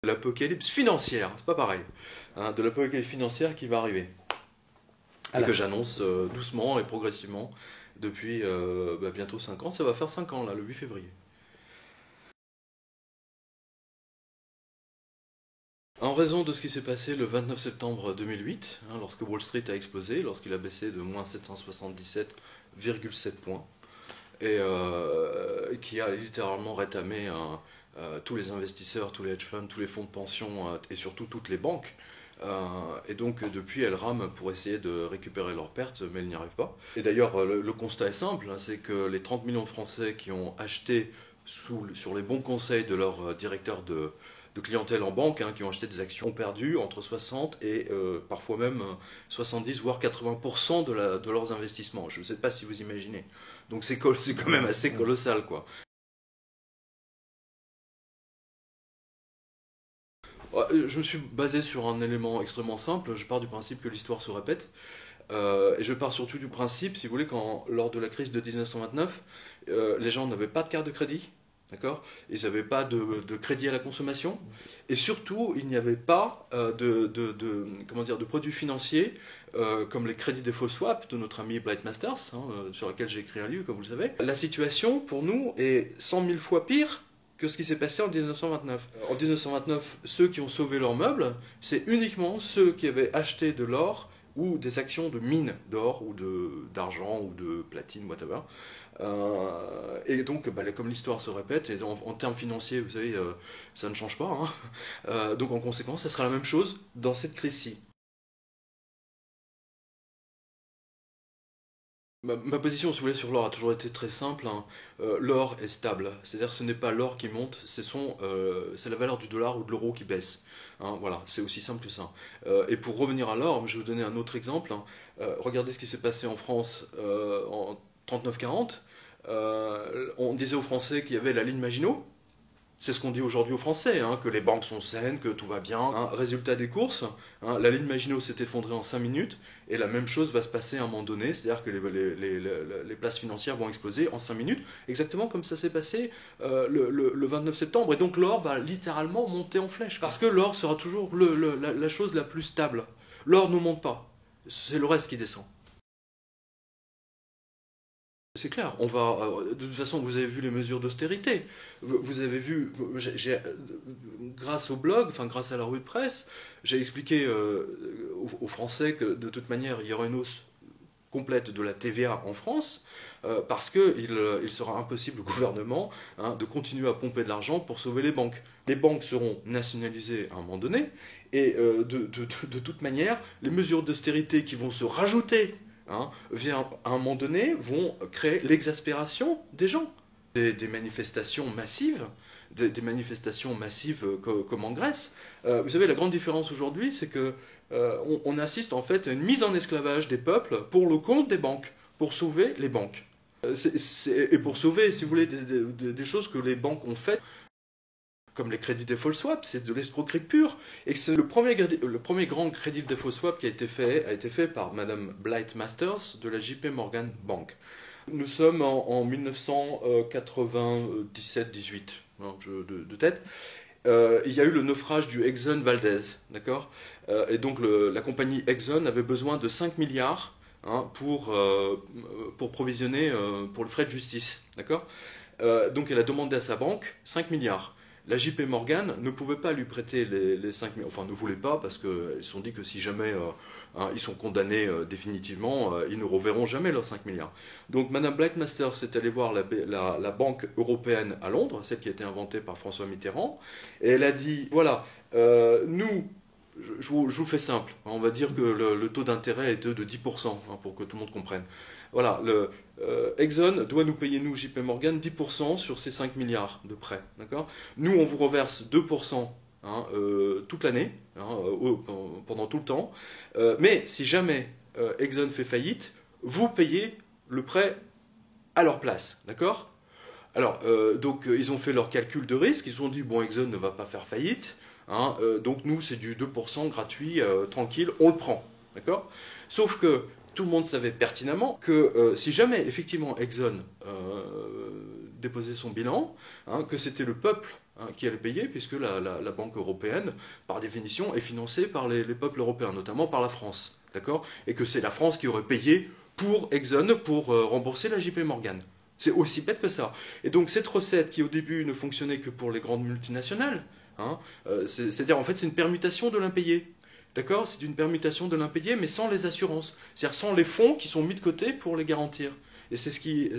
L'apocalypse financière, c'est pas pareil, hein, de l'apocalypse financière qui va arriver. Et que j'annonce doucement et progressivement depuis bientôt 5 ans. Ça va faire 5 ans, là, le 8 février. En raison de ce qui s'est passé le 29 septembre 2008, hein, lorsque Wall Street a explosé, lorsqu'il a baissé de moins 777,7 points, et qui a littéralement rétamé tous les investisseurs, tous les hedge funds, tous les fonds de pension et surtout toutes les banques. Et donc depuis elles rament pour essayer de récupérer leurs pertes, mais elles n'y arrivent pas. Et d'ailleurs le constat est simple, hein, c'est que les 30 millions de Français qui ont acheté sur les bons conseils de leur directeur de clientèle en banque, hein, qui ont acheté des actions, ont perdu entre 60 et parfois même 70 voire 80% de leurs investissements. Je ne sais pas si vous imaginez. Donc c'est quand même assez colossal, quoi. Je me suis basé sur un élément extrêmement simple. Je pars du principe que l'histoire se répète. Et je pars surtout du principe, si vous voulez, lors de la crise de 1929, les gens n'avaient pas de carte de crédit, d'accord? Ils n'avaient pas de crédit à la consommation. Et surtout, il n'y avait pas comment dire, de produits financiers comme les crédits default swap de notre ami Blight Masters, hein, sur lequel j'ai écrit un livre, comme vous le savez. La situation, pour nous, est 100 000 fois pire que ce qui s'est passé en 1929. En 1929, ceux qui ont sauvé leurs meubles, c'est uniquement ceux qui avaient acheté de l'or ou des actions de mines d'or ou d'argent ou de platine, whatever. Et donc, comme l'histoire se répète, et en termes financiers, vous savez, ça ne change pas, hein. Donc en conséquence, ça sera la même chose dans cette crise-ci. Ma position, si vous voulez, sur l'or a toujours été très simple, hein. L'or est stable, c'est-à-dire ce n'est pas l'or qui monte, c'est la valeur du dollar ou de l'euro qui baisse, hein, voilà, c'est aussi simple que ça. Et pour revenir à l'or, je vais vous donner un autre exemple, hein. Regardez ce qui s'est passé en France en 39-40. On disait aux Français qu'il y avait la ligne Maginot. C'est ce qu'on dit aujourd'hui aux Français, hein, que les banques sont saines, que tout va bien, hein. Résultat des courses, hein, la ligne Maginot s'est effondrée en 5 minutes, et la même chose va se passer à un moment donné, c'est-à-dire que les places financières vont exploser en 5 minutes, exactement comme ça s'est passé le 29 septembre. Et donc l'or va littéralement monter en flèche, parce que l'or sera toujours la chose la plus stable. L'or ne monte pas, c'est le reste qui descend. C'est clair, de toute façon, vous avez vu les mesures d'austérité. Vous avez vu, grâce au blog, enfin grâce à la revue de presse, j'ai expliqué aux Français que de toute manière, il y aura une hausse complète de la TVA en France, parce qu'il sera impossible au gouvernement, hein, de continuer à pomper de l'argent pour sauver les banques. Les banques seront nationalisées à un moment donné, et de toute manière, les mesures d'austérité qui vont se rajouter, hein, à un moment donné, vont créer l'exaspération des gens. Des manifestations massives, des manifestations massives comme en Grèce. Vous savez, la grande différence aujourd'hui, c'est que on assiste en fait à une mise en esclavage des peuples pour le compte des banques, pour sauver les banques. Et pour sauver, si vous voulez, des choses que les banques ont faites, comme les crédits default swap, c'est de l'escroquerie pure. Et c'est le premier grand crédit default swap qui a été fait par Madame Blight Masters de la JP Morgan Bank. Nous sommes en 1997-18, hein, de tête. Il y a eu le naufrage du Exxon Valdez, d'accord. Et donc la compagnie Exxon avait besoin de 5 milliards, hein, pour provisionner pour le frais de justice, d'accord. Donc elle a demandé à sa banque 5 milliards. La JP Morgan ne pouvait pas lui prêter les 5 milliards, enfin ne voulait pas, parce qu'ils se sont dit que si jamais hein, ils sont condamnés définitivement, ils ne reverront jamais leurs 5 milliards. Donc Madame Blackmaster est allée voir la Banque européenne à Londres, celle qui a été inventée par François Mitterrand, et elle a dit, voilà, nous, je vous fais simple, on va dire que le taux d'intérêt est de 10%, hein, pour que tout le monde comprenne. Voilà, Exxon doit nous payer, nous, JP Morgan, 10% sur ces 5 milliards de prêts. D'accord. Nous, on vous reverse 2%, hein, toute l'année, hein, pendant tout le temps. Mais si jamais Exxon fait faillite, vous payez le prêt à leur place. D'accord. Alors, donc, ils ont fait leur calcul de risque. Ils se sont dit, bon, Exxon ne va pas faire faillite. Hein, donc, nous, c'est du 2% gratuit, tranquille, on le prend. D'accord. Sauf que tout le monde savait pertinemment que si jamais effectivement Exxon déposait son bilan, hein, que c'était le peuple hein, qui allait payer, puisque la Banque européenne, par définition, est financée par les peuples européens, notamment par la France, d'accord? Et que c'est la France qui aurait payé pour Exxon pour rembourser la JP Morgan. C'est aussi bête que ça. Et donc cette recette qui au début ne fonctionnait que pour les grandes multinationales, hein, c'est-à-dire en fait c'est une permutation de l'impayé. D'accord? C'est une permutation de l'impayé, mais sans les assurances. C'est-à-dire sans les fonds qui sont mis de côté pour les garantir. Et c'est ce qui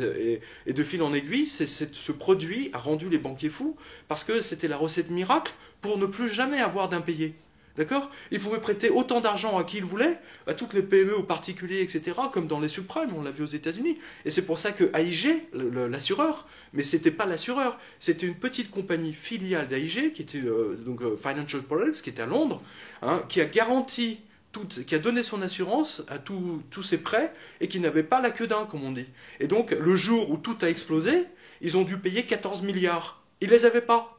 et de fil en aiguille, ce produit a rendu les banquiers fous parce que c'était la recette miracle pour ne plus jamais avoir d'impayés. D'accord? Ils pouvaient prêter autant d'argent à qui ils voulaient, à toutes les PME, aux particuliers, etc., comme dans les subprimes, on l'a vu aux États-Unis. Et c'est pour ça que AIG, l'assureur, mais c'était pas l'assureur, c'était une petite compagnie filiale d'AIG, qui était donc Financial Products, qui était à Londres, hein, qui a garanti, qui a donné son assurance à tous ses prêts et qui n'avait pas la queue d'un, comme on dit. Et donc, le jour où tout a explosé, ils ont dû payer 14 milliards. Ils les avaient pas.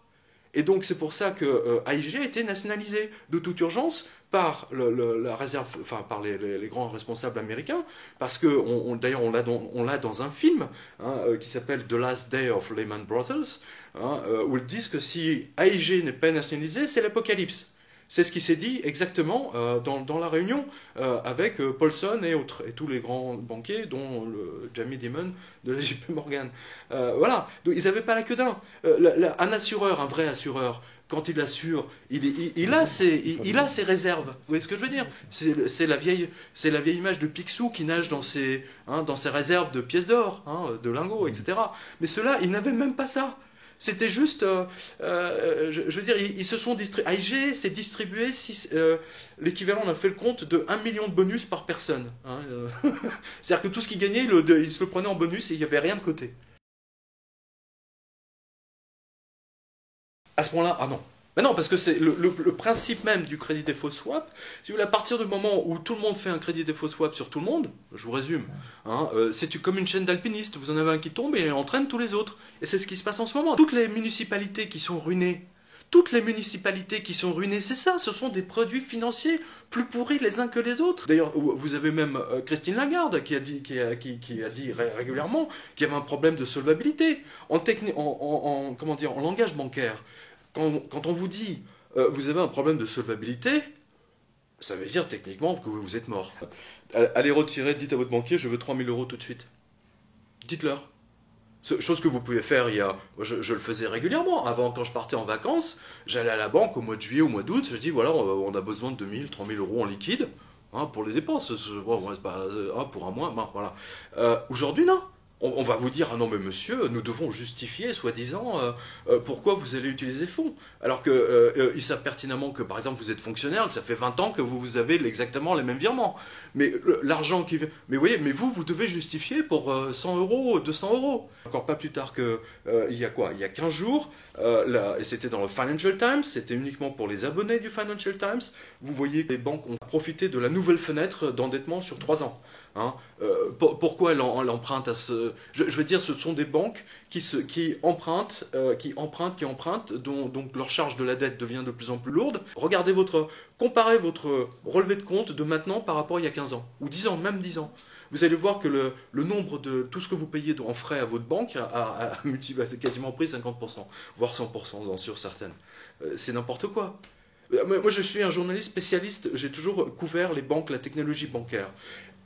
Et donc c'est pour ça que AIG a été nationalisé de toute urgence par la réserve, enfin par les grands responsables américains, parce que d'ailleurs on l'a dans un film hein, qui s'appelle The Last Day of Lehman Brothers, hein, où ils disent que si AIG n'est pas nationalisé, c'est l'apocalypse. C'est ce qui s'est dit exactement dans la réunion avec Paulson et autres, et tous les grands banquiers, dont Jamie Dimon de la JP Morgan. Voilà, donc ils n'avaient pas la queue d'un. Un assureur, un vrai assureur, quand il assure, il a ses réserves. Vous voyez ce que je veux dire? C'est la vieille image de Picsou qui nage dans ses réserves de pièces d'or, hein, de lingots, etc. Mais ceux-là, ils n'avaient même pas ça. C'était juste, je veux dire, ils se sont distribués. AIG s'est distribué l'équivalent, on a fait le compte, de 1 million de bonus par personne. Hein, c'est-à-dire que tout ce qu'ils gagnaient, ils se le prenaient en bonus et il n'y avait rien de côté. À ce point-là, ah non. Mais non, parce que c'est le principe même du crédit défaut swap. Si vous voulez, à partir du moment où tout le monde fait un crédit défaut swap sur tout le monde, je vous résume, hein, c'est comme une chaîne d'alpinistes. Vous en avez un qui tombe et entraîne tous les autres. Et c'est ce qui se passe en ce moment. Toutes les municipalités qui sont ruinées, c'est ça, ce sont des produits financiers plus pourris les uns que les autres. D'ailleurs, vous avez même Christine Lagarde qui a dit régulièrement qu'il y avait un problème de solvabilité. Comment dire, en langage bancaire, quand on vous dit vous avez un problème de solvabilité, ça veut dire techniquement que vous êtes mort. Allez retirer, dites à votre banquier, je veux 3 000 € tout de suite. Dites-leur. Chose que vous pouvez faire, je le faisais régulièrement. Avant, quand je partais en vacances, j'allais à la banque au mois de juillet, au mois d'août, je dis voilà, on a besoin de 2 000, 3 000 € en liquide hein, pour les dépenses. Bon, c'est pas, pour un mois, ben, voilà. Aujourd'hui, non. On va vous dire, ah non mais monsieur, nous devons justifier, soi-disant, pourquoi vous allez utiliser les fonds. Alors qu'ils savent pertinemment que, par exemple, vous êtes fonctionnaire, que ça fait 20 ans que vous avez exactement les mêmes virements. Mais l'argent qui... Mais vous voyez, mais vous devez justifier pour 100 €, 200 €. Encore pas plus tard que... il y a quoi? Il y a 15 jours, et c'était dans le Financial Times, c'était uniquement pour les abonnés du Financial Times, vous voyez que les banques ont profité de la nouvelle fenêtre d'endettement sur 3 ans. Hein, pourquoi elle emprunte à ce... Je veux dire, ce sont des banques qui empruntent, donc leur charge de la dette devient de plus en plus lourde. Comparez votre relevé de compte de maintenant par rapport à il y a 15 ans, ou 10 ans, même 10 ans. Vous allez voir que le nombre de tout ce que vous payez en frais à votre banque a quasiment pris 50%, voire 100% sur certaines. C'est n'importe quoi. Moi, je suis un journaliste spécialiste, j'ai toujours couvert les banques, la technologie bancaire.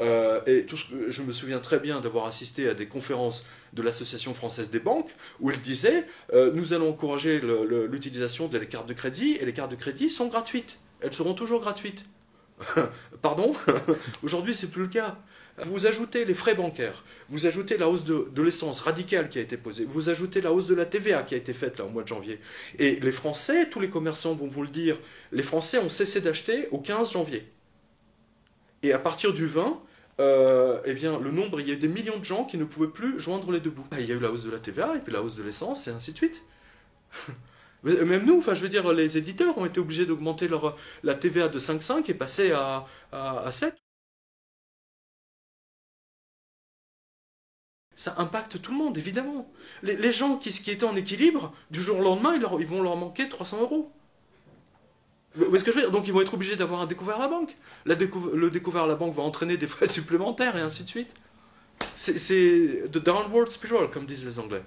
Et je me souviens très bien d'avoir assisté à des conférences de l'Association française des banques où ils disaient nous allons encourager l'utilisation des cartes de crédit et les cartes de crédit sont gratuites. Elles seront toujours gratuites. Pardon? Aujourd'hui, c'est plus le cas. Vous ajoutez les frais bancaires, vous ajoutez la hausse de l'essence radicale qui a été posée, vous ajoutez la hausse de la TVA qui a été faite là au mois de janvier. Et les Français, tous les commerçants vont vous le dire, les Français ont cessé d'acheter au 15 janvier. Et à partir du 20, eh bien, il y a eu des millions de gens qui ne pouvaient plus joindre les deux bouts. Il y a eu la hausse de la TVA et puis la hausse de l'essence et ainsi de suite. Même nous, enfin, je veux dire, les éditeurs ont été obligés d'augmenter la TVA de 5,5 et passer à 7. Ça impacte tout le monde, évidemment. Les gens qui étaient en équilibre, du jour au lendemain, ils vont leur manquer 300 €. Vous voyez ce que je veux dire? Donc ils vont être obligés d'avoir un découvert à la banque. Le découvert à la banque va entraîner des frais supplémentaires et ainsi de suite. C'est the downward spiral, comme disent les Anglais.